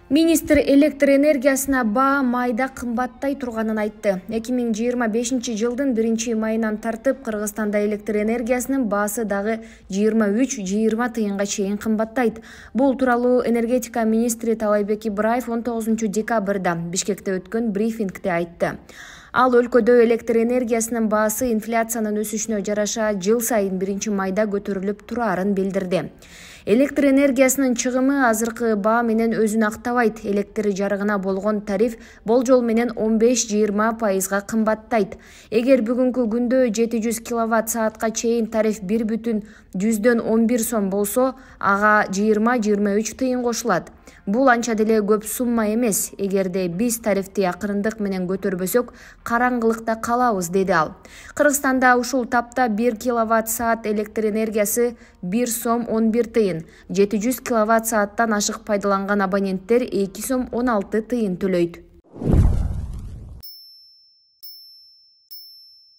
Министр электр энергиясына баа майда кымбаттай турганын айтты. 2025 жылдын 1-майынан тартып Кыргызстанда электр энергиясынын баасы дагы 23-20 тыйынга чейин кымбаттайт. Бул тууралуу энергетика министри Таалайбек Ибраев 19 декабрда Бишкекте өткөн брифингде айтты. Ал өлкөдө электр энергиясынын баасы инфляциянын өсүшүнө жараша жыл сайын 1-майда көтөрүлүп турарын билдирди. Электр энергиясынын чыгымы азыркы баа менен өзүн актабайт. Электр жарыгына болгон тариф болжол менен 15-20% кымбаттайт. Эгер бүгүнкү күндө 700 киловатт саатка чейин тариф 1,11 сом болсо, ага 20-23 тыйын кошулат. Бул анча деле көп сумма эмес. Эгерде биз тарифти акырындык менен көтөрбөсөк, караңгылыкта калабыз, деди ал. Кыргызстанда ушул тапта 1 киловатт саат электр энергиясы 1 сом 11 тыйын, 700 киловатт сааттан ашык пайдаланган абоненттер 2 сом 16 тыйын төлөйт.